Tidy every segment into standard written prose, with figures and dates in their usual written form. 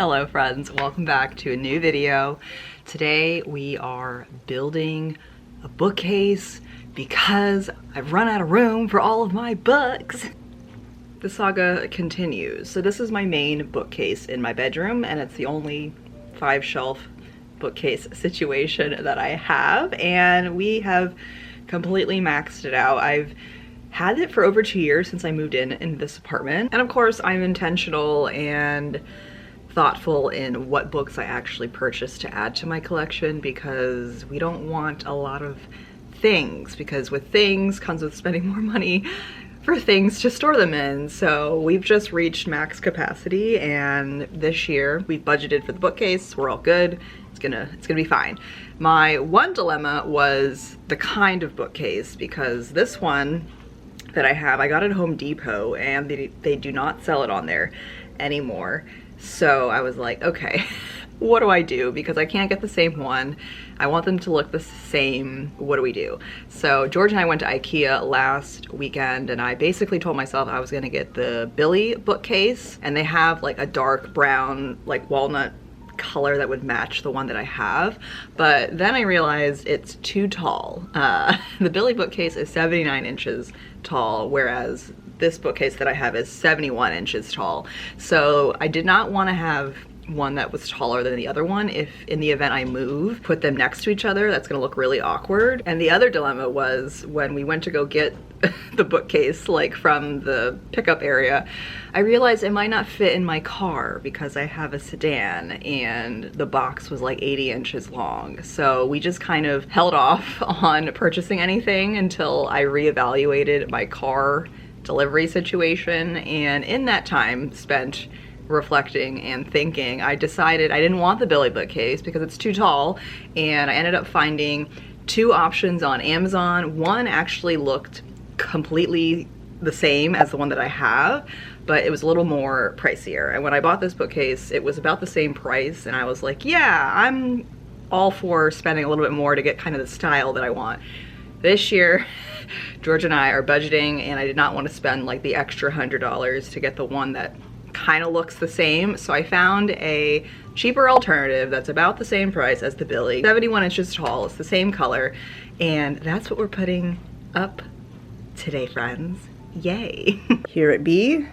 Hello friends, welcome back to a new video. Today we are building a bookcase because I've run out of room for all of my books. The saga continues. So this is my main bookcase in my bedroom, and it's the only 5-shelf bookcase situation that I have, and we have completely maxed it out. I've had it for over 2 years since I moved in this apartment, and of course I'm intentional and thoughtful in what books I actually purchase to add to my collection, because we don't want a lot of things, because with things comes with spending more money for things to store them in. So we've just reached max capacity, and this year we've budgeted for the bookcase. We're all good. It's gonna be fine. My one dilemma was the kind of bookcase, because this one that I have, I got at Home Depot, and they do not sell it on there anymore. So I was like, okay, what do I do? Because I can't get the same one. I want them to look the same. What do we do? So George and I went to IKEA last weekend, and I basically told myself I was gonna get the Billy bookcase, and they have like a dark brown, like walnut color that would match the one that I have. But then I realized it's too tall. The Billy bookcase is 79 inches tall, whereas this bookcase that I have is 71 inches tall. So I did not want to have one that was taller than the other one. If in the event I move, put them next to each other, that's gonna look really awkward. And the other dilemma was when we went to go get the bookcase like from the pickup area, I realized it might not fit in my car because I have a sedan and the box was like 80 inches long. So we just kind of held off on purchasing anything until I reevaluated my car delivery situation, and in that time spent reflecting and thinking, I decided I didn't want the Billy bookcase because it's too tall, and I ended up finding 2 options on Amazon. One actually looked completely the same as the one that I have, but it was a little more pricier. And when I bought this bookcase, it was about the same price, and I was like, yeah, I'm all for spending a little bit more to get kind of the style that I want. This year, George and I are budgeting, and I did not want to spend like the extra $100 to get the one that kind of looks the same. So I found a cheaper alternative that's about the same price as the Billy. 71 inches tall, it's the same color, and that's what we're putting up today, friends. Yay. Here it be,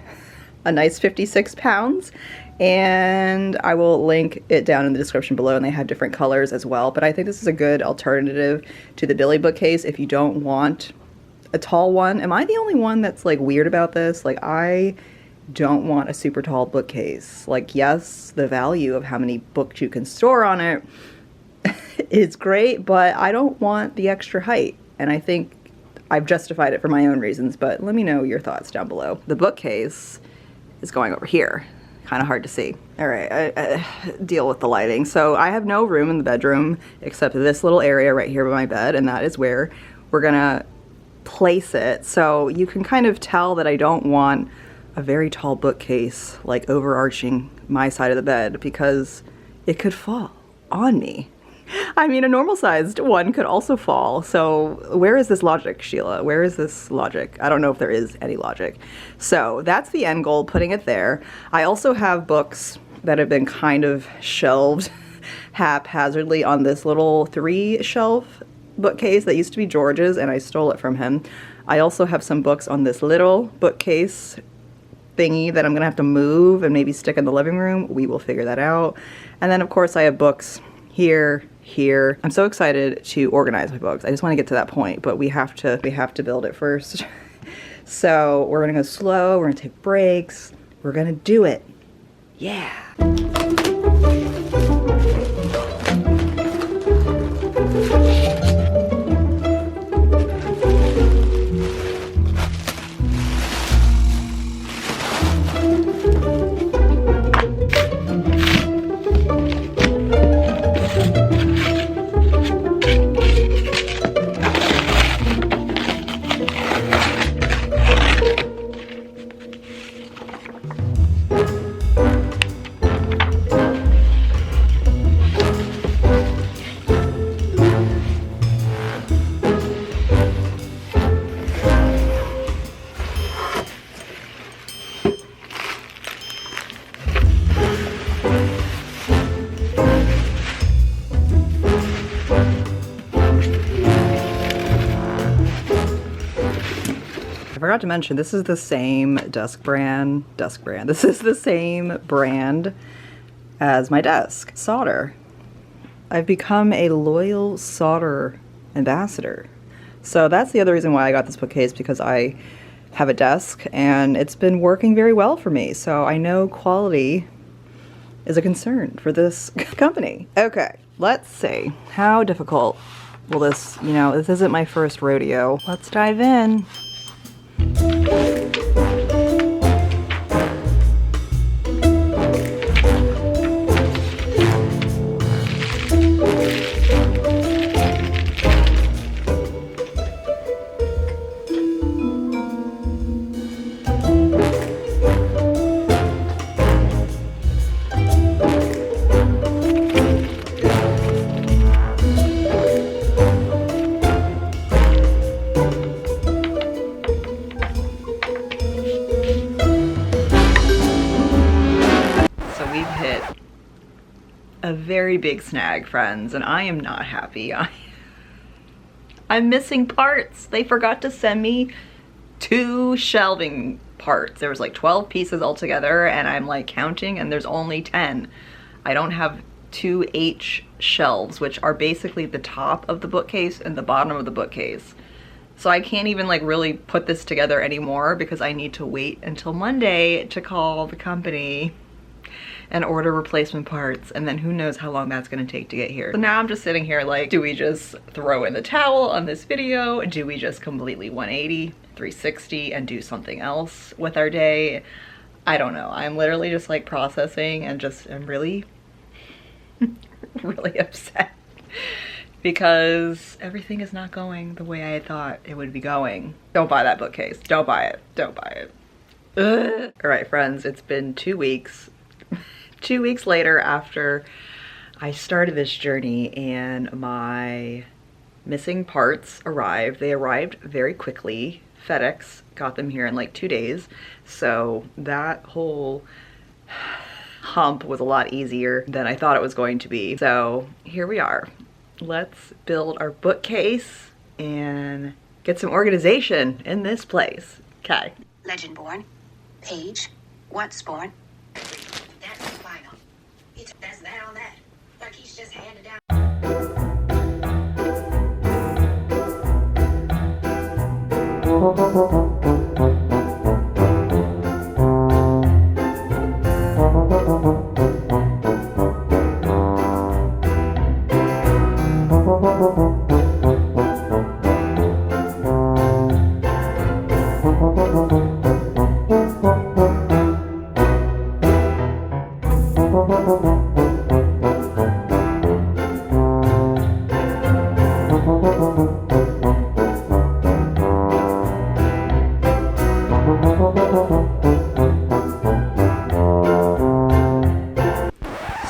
a nice 56 pounds. And I will link it down in the description below, and they have different colors as well. But I think this is a good alternative to the Billy bookcase if you don't want a tall one. Am I the only one that's like weird about this? Like, I don't want a super tall bookcase. Like, yes, the value of how many books you can store on it is great, but I don't want the extra height. And I think I've justified it for my own reasons, but let me know your thoughts down below. The bookcase is going over here. Kind of hard to see. All right, I deal with the lighting. So I have no room in the bedroom except this little area right here by my bed, and that is where we're gonna place it. So you can kind of tell that I don't want a very tall bookcase like overarching my side of the bed, because it could fall on me. I mean, a normal sized one could also fall. So where is this logic, Sheila? Where is this logic? I don't know if there is any logic. So that's the end goal, putting it there. I also have books that have been kind of shelved haphazardly on this little 3-shelf bookcase that used to be George's, and I stole it from him. I also have some books on this little bookcase thingy that I'm gonna have to move and maybe stick in the living room. We will figure that out. And then of course I have books here. I'm so excited to organize my books. I just want to get to that point, but we have to build it first. So we're gonna go slow, we're gonna take breaks, we're gonna do it. Yeah. forgot to mention, this is the same desk brand. This is the same brand as my desk, solder. I've become a loyal solder ambassador. So that's the other reason why I got this bookcase, because I have a desk and it's been working very well for me. So I know quality is a concern for this company. Okay, let's see. How difficult will this, this isn't my first rodeo. Let's dive in. A very big snag, friends, and I am not happy. I'm missing parts. They forgot to send me 2 shelving parts. There was like 12 pieces altogether, and I'm like counting, and there's only 10. I don't have 2 H shelves, which are basically the top of the bookcase and the bottom of the bookcase. So I can't even like really put this together anymore because I need to wait until Monday to call the company and order replacement parts, and then who knows how long that's gonna take to get here. So now I'm just sitting here like, do we just throw in the towel on this video? Do we just completely 180, 360 and do something else with our day? I don't know. I'm literally just like processing and I'm really, really upset because everything is not going the way I had thought it would be going. Don't buy that bookcase. Don't buy it. Don't buy it. Ugh. All right, friends, it's been 2 weeks. 2 weeks later after I started this journey, and my missing parts arrived. They arrived very quickly. FedEx got them here in like 2 days. So that whole hump was a lot easier than I thought it was going to be. So here we are. Let's build our bookcase and get some organization in this place. Okay. Legend born. Page. What's born. That's that on that. Like he's just handed down.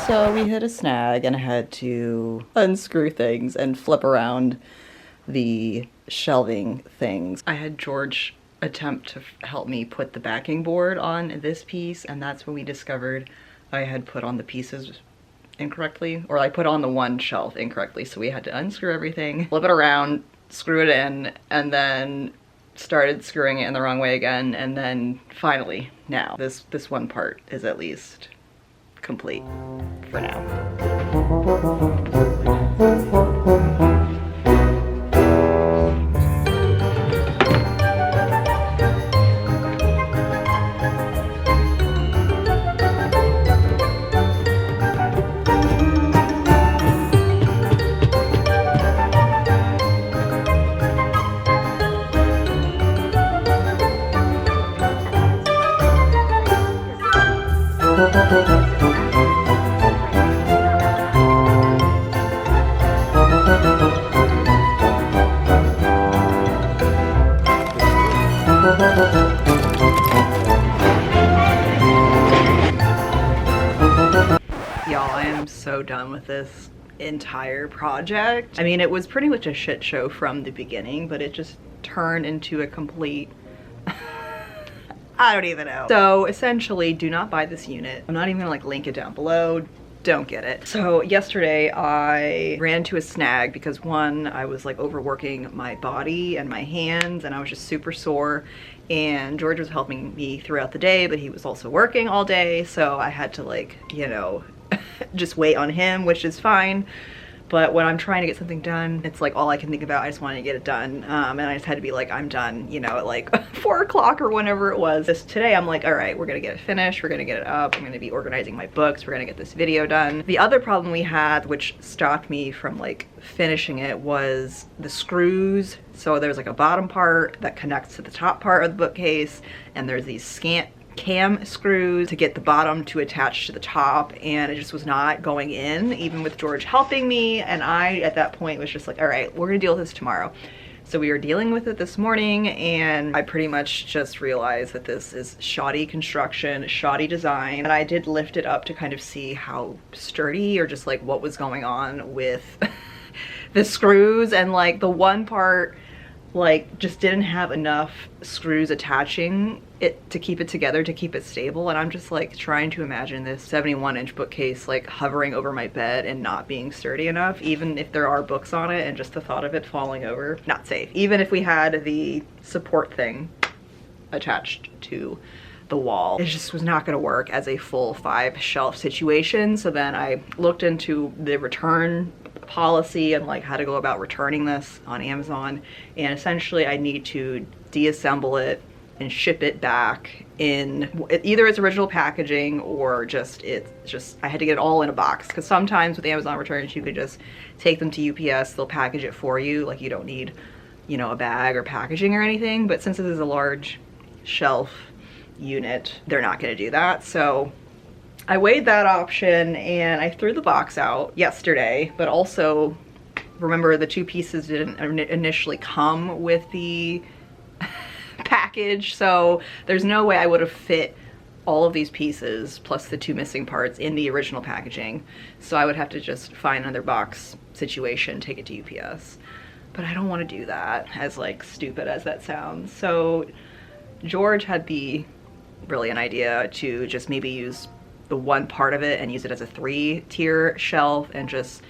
So we hit a snag and I had to unscrew things and flip around the shelving things. I had George attempt to help me put the backing board on this piece, and that's when we discovered I had put on the pieces incorrectly, or I put on the one shelf incorrectly. So we had to unscrew everything, flip it around, screw it in, and then started screwing it in the wrong way again. And then finally now this one part is at least complete for now. Y'all, I am so done with this entire project. I mean, it was pretty much a shit show from the beginning, but it just turned into a complete I don't even know. So essentially, do not buy this unit. I'm not even gonna like link it down below. Don't get it. So yesterday I ran to a snag because one, I was like overworking my body and my hands and I was just super sore, and George was helping me throughout the day, but he was also working all day, so I had to, like, you know, just wait on him, which is fine. But when I'm trying to get something done, it's like all I can think about. I just want to get it done. And I just had to be like, I'm done, you know, at like 4 o'clock or whenever it was. Just today, I'm like, all right, we're going to get it finished. We're going to get it up. I'm going to be organizing my books. We're going to get this video done. The other problem we had, which stopped me from like finishing it, was the screws. So there's like a bottom part that connects to the top part of the bookcase. And there's these cam screws to get the bottom to attach to the top, and it just was not going in, even with George helping me. And I at that point was just like, all right, we're gonna deal with this tomorrow. So we were dealing with it this morning, and I pretty much just realized that this is shoddy construction, shoddy design. And I did lift it up to kind of see how sturdy or just like what was going on with the screws, and like the one part like just didn't have enough screws attaching it to keep it together, to keep it stable. And I'm just like trying to imagine this 71-inch bookcase like hovering over my bed and not being sturdy enough, even if there are books on it, and just the thought of it falling over, not safe. Even if we had the support thing attached to the wall, it just was not going to work as a full 5 shelf situation. So then I looked into the return policy and like how to go about returning this on Amazon, and essentially I need to deassemble it and ship it back in either its original packaging or I had to get it all in a box, because sometimes with Amazon returns you could just take them to UPS, they'll package it for you, like you don't need, you know, a bag or packaging or anything. But since this is a large shelf unit, they're not going to do that. So I weighed that option and I threw the box out yesterday. But also remember, the 2 pieces didn't initially come with the package, so there's no way I would have fit all of these pieces plus the 2 missing parts in the original packaging. So I would have to just find another box situation, take it to UPS. But I don't want to do that, as like stupid as that sounds. So George had the brilliant idea to just maybe use the one part of it and use it as a 3-tier shelf and just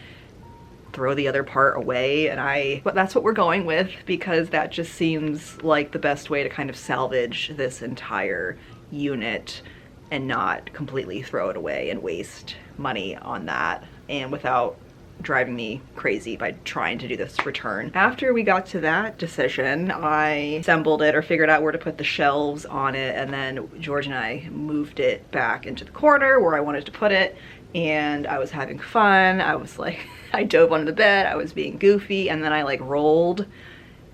throw the other part away. And but that's what we're going with, because that just seems like the best way to kind of salvage this entire unit and not completely throw it away and waste money on that, and without driving me crazy by trying to do this return. After we got to that decision, I assembled it or figured out where to put the shelves on it, and then George and I moved it back into the corner where I wanted to put it. And I was having fun. I was like, I dove under the bed, I was being goofy, and then I like rolled,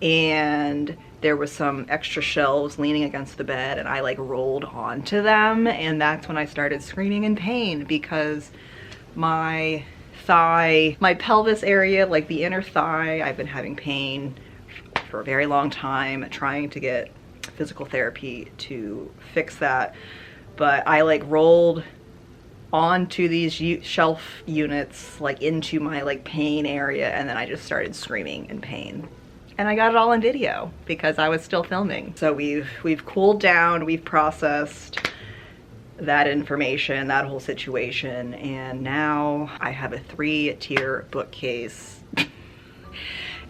and there was some extra shelves leaning against the bed, and I like rolled onto them. And that's when I started screaming in pain, because my thigh, my pelvis area, like the inner thigh, I've been having pain for a very long time, trying to get physical therapy to fix that. But I like rolled onto these shelf units, like into my like pain area, and then I just started screaming in pain. And I got it all on video because I was still filming. So we've cooled down, we've processed that information, that whole situation, and now I have a 3-tier bookcase.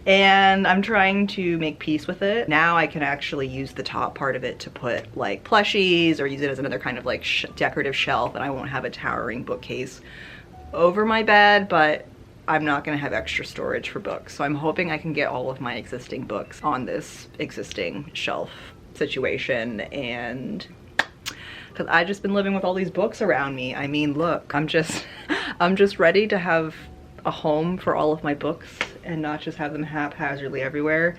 And I'm trying to make peace with it. Now I can actually use the top part of it to put like plushies, or use it as another kind of like decorative shelf, and I won't have a towering bookcase over my bed, but I'm not gonna have extra storage for books. So I'm hoping I can get all of my existing books on this existing shelf situation, and because I've just been living with all these books around me. I mean, look, I'm just ready to have a home for all of my books and not just have them haphazardly everywhere.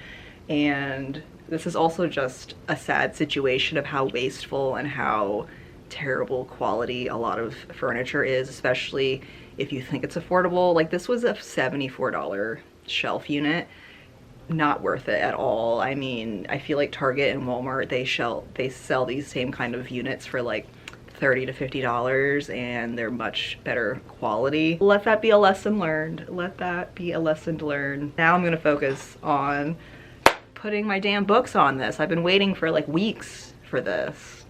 And this is also just a sad situation of how wasteful and how terrible quality a lot of furniture is, especially if you think it's affordable. Like, this was a $74 shelf unit. Not worth it at all. I mean, I feel like Target and Walmart, they sell these same kind of units for like $30 to $50, and they're much better quality. Let that be a lesson learned. Let that be a lesson learned. Now I'm gonna focus on putting my damn books on this. I've been waiting for like weeks for this.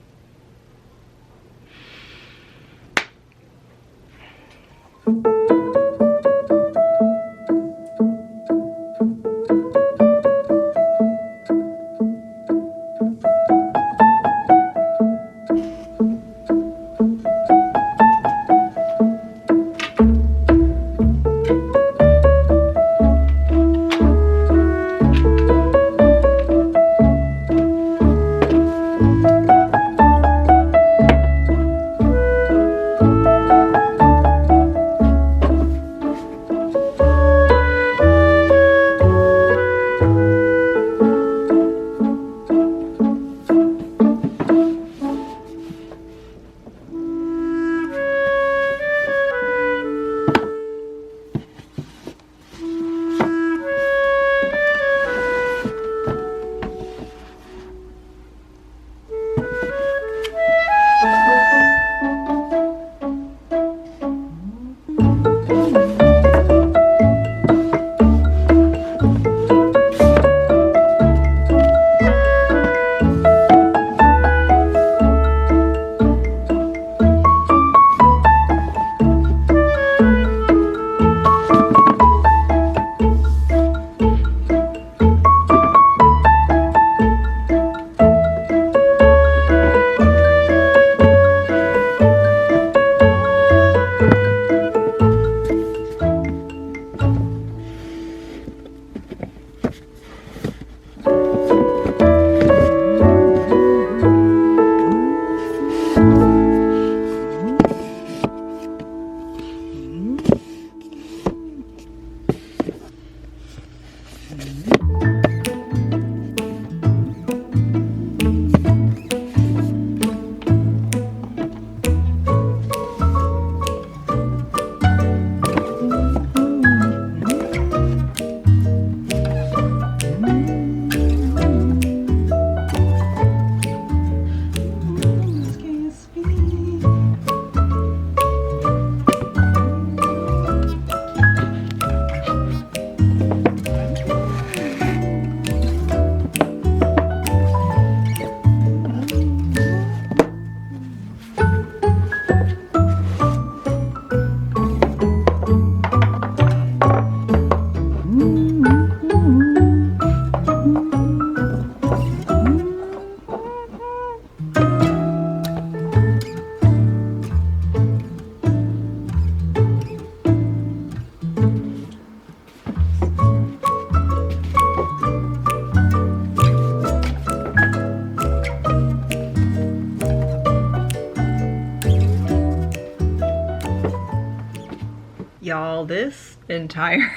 Y'all, this entire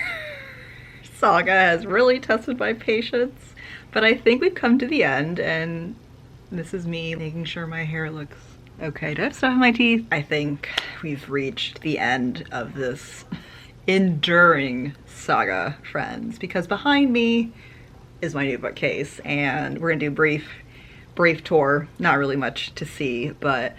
saga has really tested my patience, but I think we've come to the end, and this is me making sure my hair looks okay. Do I have stuff in my teeth? I think we've reached the end of this enduring saga, friends, because behind me is my new bookcase, and we're gonna do a brief tour. Not really much to see, but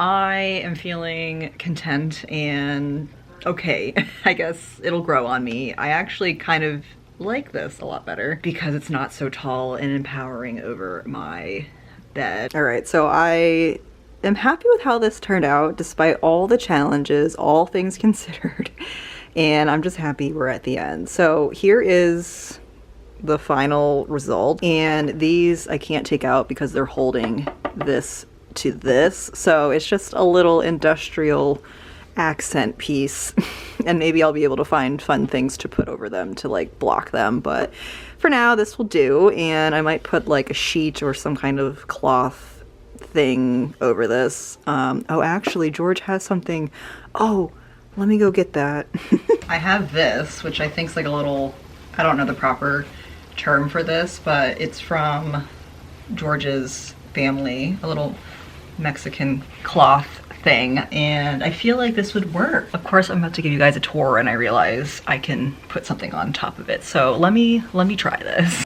I am feeling content and okay. I guess it'll grow on me. I actually kind of like this a lot better because it's not so tall and empowering over my bed. All right, so I am happy with how this turned out despite all the challenges, all things considered, and I'm just happy we're at the end. So here is the final result, and these I can't take out because they're holding this to this, so it's just a little industrial accent piece and maybe I'll be able to find fun things to put over them to like block them, but for now this will do. And I might put like a sheet or some kind of cloth thing over this. Oh, actually George has something. Oh, let me go get that. I have this, which I think is like a little, I don't know the proper term for this, but it's from George's family, a little Mexican cloth thing, and I feel like this would work. Of course, I'm about to give you guys a tour and I realize I can put something on top of it. So let me try this.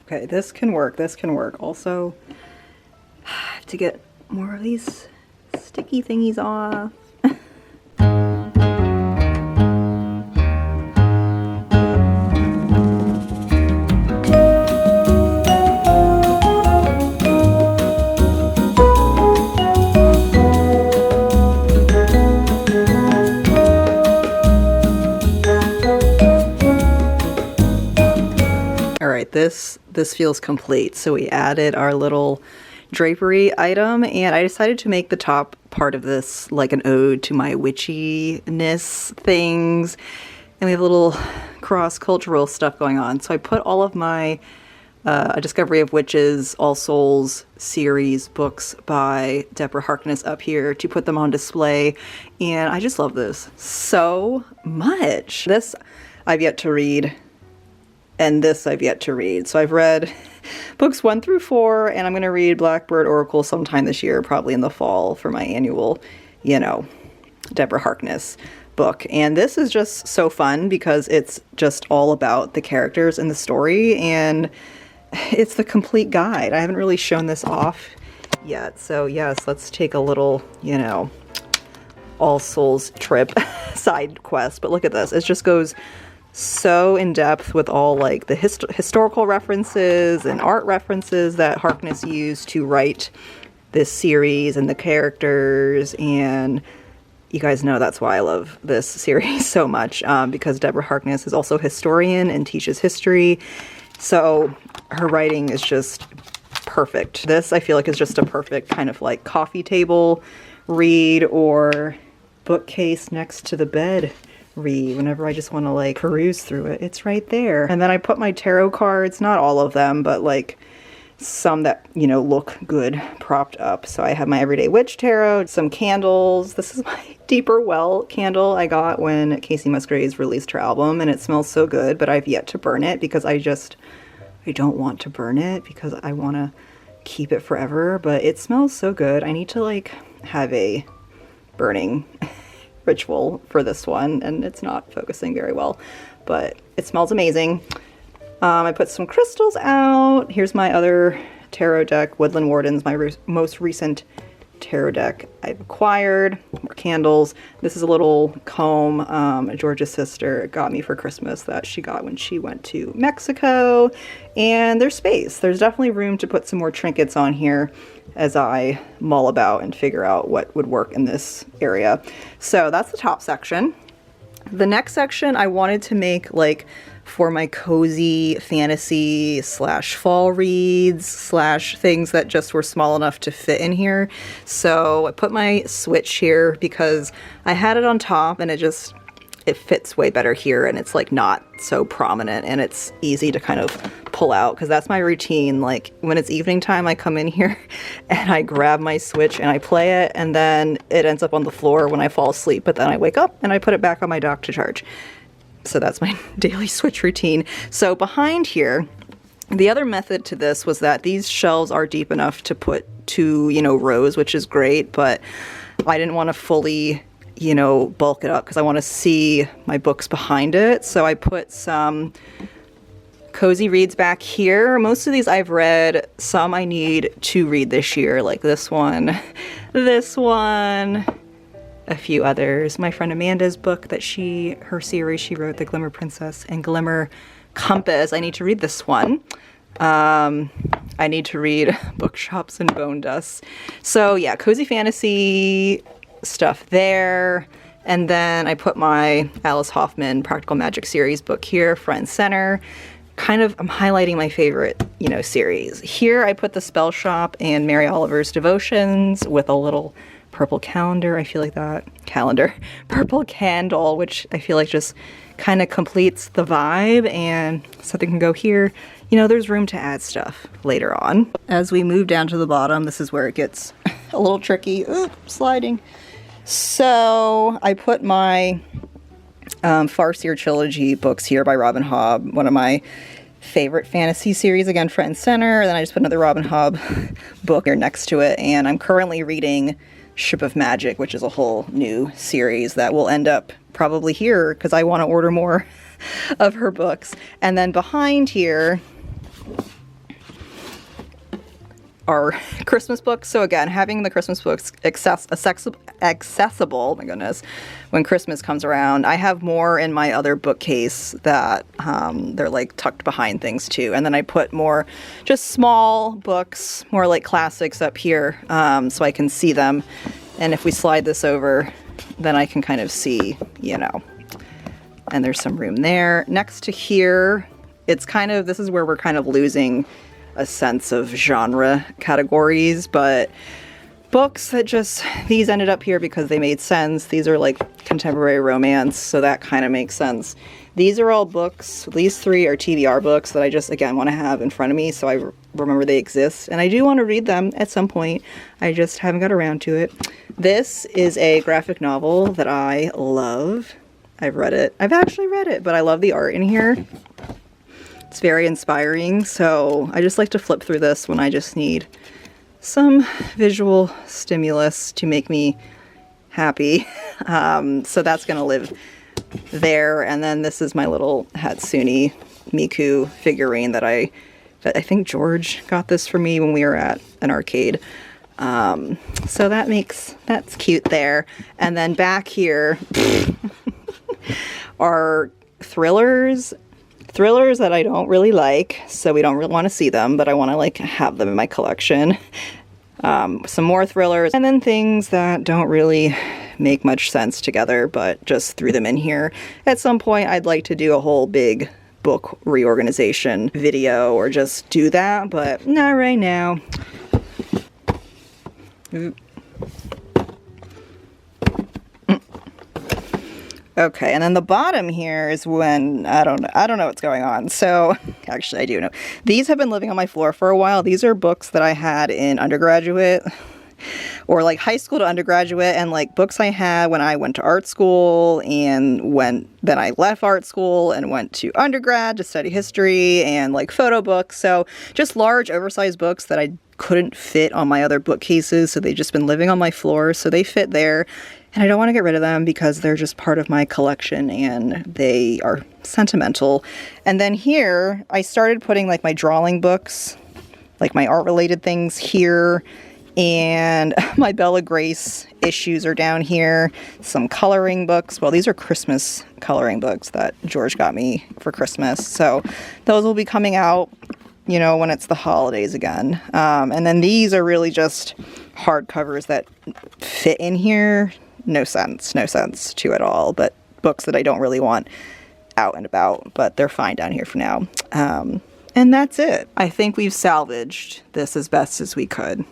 Okay, this can work, this can work. Also, I have to get more of these sticky thingies off. This feels complete. So we added our little drapery item, and I decided to make the top part of this like an ode to my witchiness things, and we have a little cross-cultural stuff going on. So I put all of my A Discovery of Witches, All Souls series books by Deborah Harkness up here to put them on display, and I just love this so much. This I've yet to read, and this I've yet to read. So I've read books 1 through 4, and I'm going to read Blackbird Oracle sometime this year, probably in the fall for my annual, you know, Deborah Harkness book. And this is just so fun because it's just all about the characters and the story, and it's the complete guide. I haven't really shown this off yet. So yes, let's take a little, you know, All Souls trip side quest. But look at this. It just goes so in depth with all like the historical references and art references that Harkness used to write this series and the characters. And you guys know that's why I love this series so much, because Deborah Harkness is also a historian and teaches history. So her writing is just perfect. This I feel like is just a perfect kind of like coffee table read or bookcase next to the bed read whenever I just want to like peruse through it. It's right there. And then I put my tarot cards, not all of them, but like some that, you know, look good propped up. So I have my Everyday Witch tarot, some candles. This is my Deeper Well candle I got when Casey Musgraves released her album, and it smells so good, but I've yet to burn it because I don't want to burn it because I want to keep it forever, but it smells so good. I need to like have a burning ritual for this one, and it's not focusing very well, but it smells amazing. I put some crystals out. Here's my other tarot deck, Woodland Wardens, my most recent tarot deck I've acquired. More candles. This is a little comb George's sister got me for Christmas that she got when she went to Mexico. And there's space. There's definitely room to put some more trinkets on here as I mull about and figure out what would work in this area. So that's the top section. The next section I wanted to make like for my cozy fantasy slash fall reads slash things that just were small enough to fit in here. So I put my switch here because I had it on top and it fits way better here, and it's like not so prominent and it's easy to kind of pull out because that's my routine. Like when it's evening time, I come in here and I grab my Switch and I play it, and then it ends up on the floor when I fall asleep, but then I wake up and I put it back on my dock to charge. So that's my daily Switch routine. So behind here, the other method to this was that these shelves are deep enough to put 2, you know, rows, which is great, but I didn't want to fully, you know, bulk it up because I want to see my books behind it. So I put some cozy reads back here. Most of these I've read. Some I need to read this year, like this one, a few others. My friend Amanda's book that her series she wrote, The Glimmer Princess and Glimmer Compass. I need to read this one. I need to read Bookshops and Bone Dust. So yeah, cozy fantasy stuff there. And then I put my Alice Hoffman Practical Magic series book here, front and center. Kind of, I'm highlighting my favorite, you know, series. Here I put the Spell Shop and Mary Oliver's Devotions with a little purple calendar. I feel like that purple candle, which I feel like just kind of completes the vibe, and something can go here. You know, there's room to add stuff later on. As we move down to the bottom, this is where it gets a little tricky. Oop, sliding. So I put my Farseer Trilogy books here by Robin Hobb, one of my favorite fantasy series, again, front and center. Then I just put another Robin Hobb book here next to it, and I'm currently reading Ship of Magic, which is a whole new series that will end up probably here because I want to order more of her books. And then behind here are Christmas books. So again, having the Christmas books accessible, oh my goodness, when Christmas comes around. I have more in my other bookcase that they're like tucked behind things too. And then I put more just small books, more like classics up here, so I can see them. And if we slide this over, then I can kind of see, you know, and there's some room there. Next to here, it's kind of, this is where we're kind of losing a sense of genre categories, but books that just, these ended up here because they made sense. These are like contemporary romance, so that kind of makes sense. These are all books, these 3 are TBR books that I just, again, want to have in front of me so I remember they exist, and I do want to read them at some point. I just haven't got around to it. This is a graphic novel that I love. I've read it. I've actually read it, but I love the art in here. It's very inspiring, so I just like to flip through this when I just need some visual stimulus to make me happy. So that's gonna live there. And then this is my little Hatsune Miku figurine that I think George got this for me when we were at an arcade. So that's cute there. And then back here are thrillers that I don't really like, so we don't really want to see them, but I want to like have them in my collection. Some more thrillers, and then things that don't really make much sense together, but just threw them in here. At some point, I'd like to do a whole big book reorganization video or just do that, but not right now. Okay, and then the bottom here is when, I don't know what's going on. So, actually I do know. These have been living on my floor for a while. These are books that I had in undergraduate, or like high school to undergraduate, and like books I had when I went to art school, and then I left art school and went to undergrad to study history, and like photo books. So just large oversized books that I couldn't fit on my other bookcases, so they've just been living on my floor, so they fit there. And I don't want to get rid of them because they're just part of my collection and they are sentimental. And then here, I started putting like my drawing books, like my art related things here. And my Bella Grace issues are down here. Some coloring books. Well, these are Christmas coloring books that George got me for Christmas. So those will be coming out, you know, when it's the holidays again. And then these are really just hardcovers that fit in here. No sense to it all, but books that I don't really want out and about, but they're fine down here for now. And that's it. I think we've salvaged this as best as we could.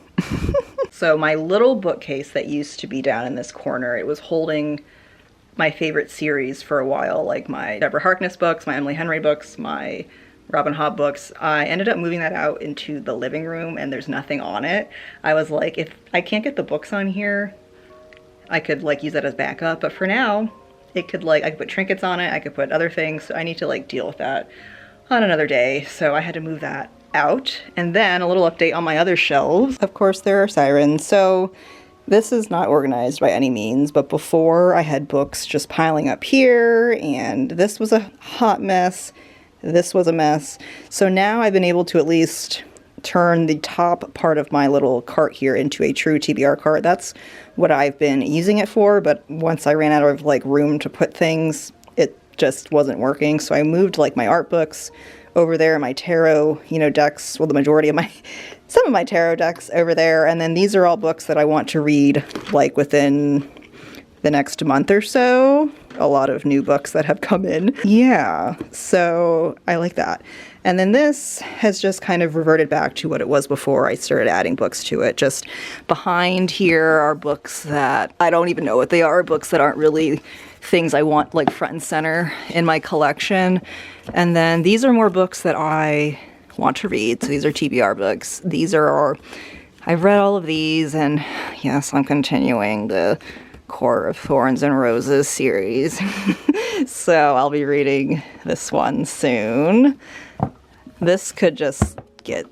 So my little bookcase that used to be down in this corner, it was holding my favorite series for a while, like my Deborah Harkness books, my Emily Henry books, my Robin Hobb books. I ended up moving that out into the living room and there's nothing on it. I was like, if I can't get the books on here, I could like use that as backup, but for now, it could like, I could put trinkets on it, I could put other things, so I need to like deal with that on another day. So I had to move that out. And then a little update on my other shelves. Of course, there are sirens. So this is not organized by any means, but before I had books just piling up here, and this was a hot mess. This was a mess. So now I've been able to at least turn the top part of my little cart here into a true TBR cart. That's what I've been using it for, but once I ran out of like room to put things, it just wasn't working. So I moved like my art books over there, my tarot, you know, decks, well, the majority of my, some of my tarot decks over there. And then these are all books that I want to read like within the next month or so. A lot of new books that have come in. Yeah, so I like that. And then this has just kind of reverted back to what it was before I started adding books to it. Just behind here are books that I don't even know what they are, books that aren't really things I want like front and center in my collection. And then these are more books that I want to read. So these are TBR books. These are, I've read all of these, and yes, I'm continuing the Core of Thorns and Roses series. So I'll be reading this one soon. This could just get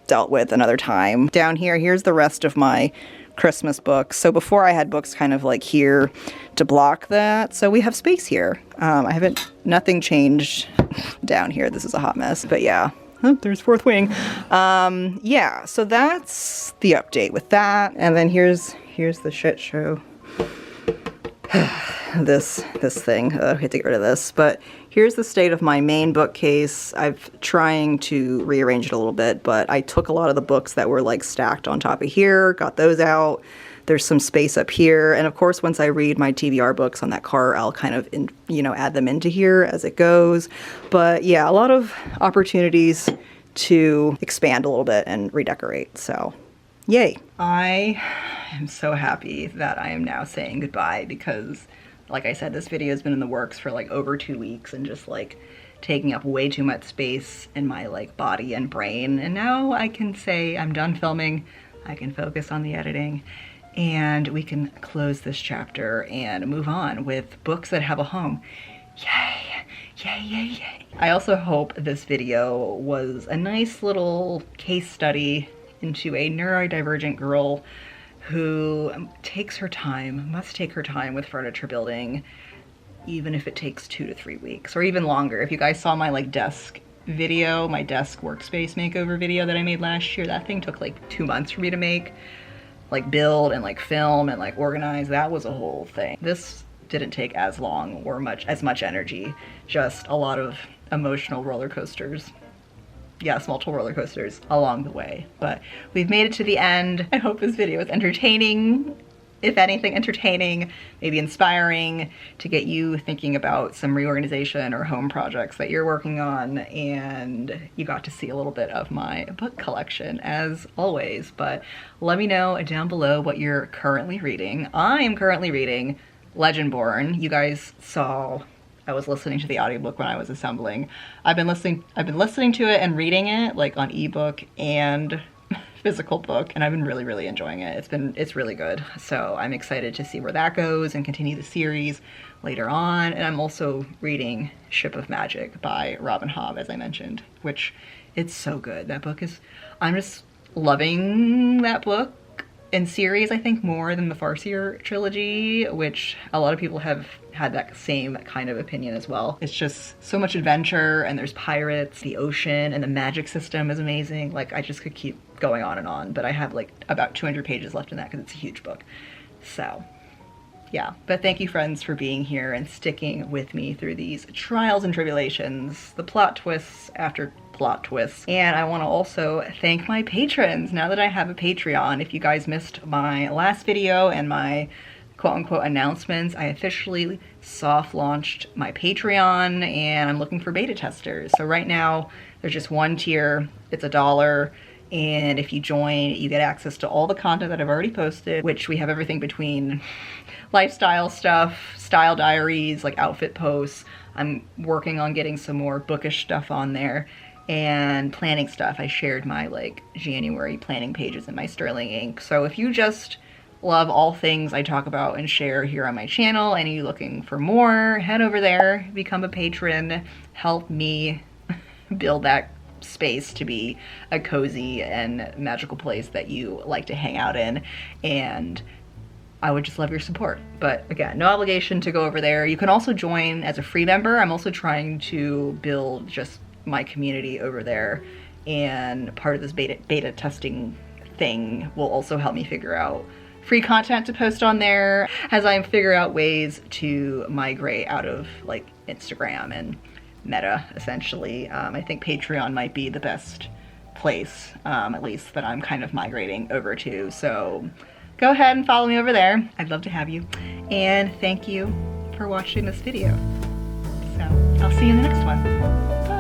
dealt with another time. Down here, here's the rest of my Christmas books. So before I had books kind of like here to block that. So we have space here. Nothing changed down here. This is a hot mess, but yeah. Oh, there's Fourth Wing. Yeah, so that's the update with that. And then here's the shit show. this thing. I had to get rid of this, but here's the state of my main bookcase. I've trying to rearrange it a little bit, but I took a lot of the books that were like stacked on top of here, got those out. There's some space up here, and of course once I read my TBR books on that cart, I'll kind of add them into here as it goes. But yeah, a lot of opportunities to expand a little bit and redecorate, so yay. I am so happy that I am now saying goodbye because, like I said, this video has been in the works for like over 2 weeks and just like taking up way too much space in my like body and brain. And now I can say I'm done filming. I can focus on the editing and we can close this chapter and move on with books that have a home. Yay, yay, yay, yay. I also hope this video was a nice little case study into a neurodivergent girl who must take her time with furniture building, even if it takes 2 to 3 weeks or even longer. If you guys saw my like desk video, my desk workspace makeover video that I made last year, that thing took like 2 months for me to make, like build and like film and like organize. That was a whole thing. This didn't take as long or as much energy, just a lot of emotional roller coasters. Yes, multiple roller coasters along the way, but we've made it to the end. I hope this video is entertaining, if anything entertaining, maybe inspiring to get you thinking about some reorganization or home projects that you're working on, and you got to see a little bit of my book collection as always. But let me know down below what you're currently reading. I am currently reading Legendborn. You guys saw I was listening to the audiobook when I was assembling. I've been listening to it and reading it like on ebook and physical book, and I've been really, really enjoying it. It's really good. So I'm excited to see where that goes and continue the series later on. And I'm also reading Ship of Magic by Robin Hobb, as I mentioned, which it's so good. That book is, I'm just loving that book and series, I think, more than the Farseer trilogy, which a lot of people have had that same kind of opinion as well. It's just so much adventure, and there's pirates, the ocean, and the magic system is amazing. Like, I just could keep going on, but I have like about 200 pages left in that because it's a huge book. So yeah, but thank you friends for being here and sticking with me through these trials and tribulations, the plot twists after plot twists. And I want to also thank my patrons now that I have a Patreon. If you guys missed my last video and my quote-unquote announcements, I officially soft launched my Patreon and I'm looking for beta testers. So right now there's just one tier, it's $1, and if you join you get access to all the content that I've already posted, which we have everything between lifestyle stuff, style diaries, like outfit posts. I'm working on getting some more bookish stuff on there. and planning stuff. I shared my like January planning pages in my Sterling ink. So if you just love all things I talk about and share here on my channel and you're looking for more, head over there, become a patron, help me build that space to be a cozy and magical place that you like to hang out in, and I would just love your support. But again, no obligation to go over there. You can also join as a free member. I'm also trying to build just my community over there, and part of this beta testing thing will also help me figure out free content to post on there as I figure out ways to migrate out of like Instagram and Meta, essentially. I think Patreon might be the best place, at least that I'm kind of migrating over to. So go ahead and follow me over there. I'd love to have you. And thank you for watching this video. So I'll see you in the next one. Bye.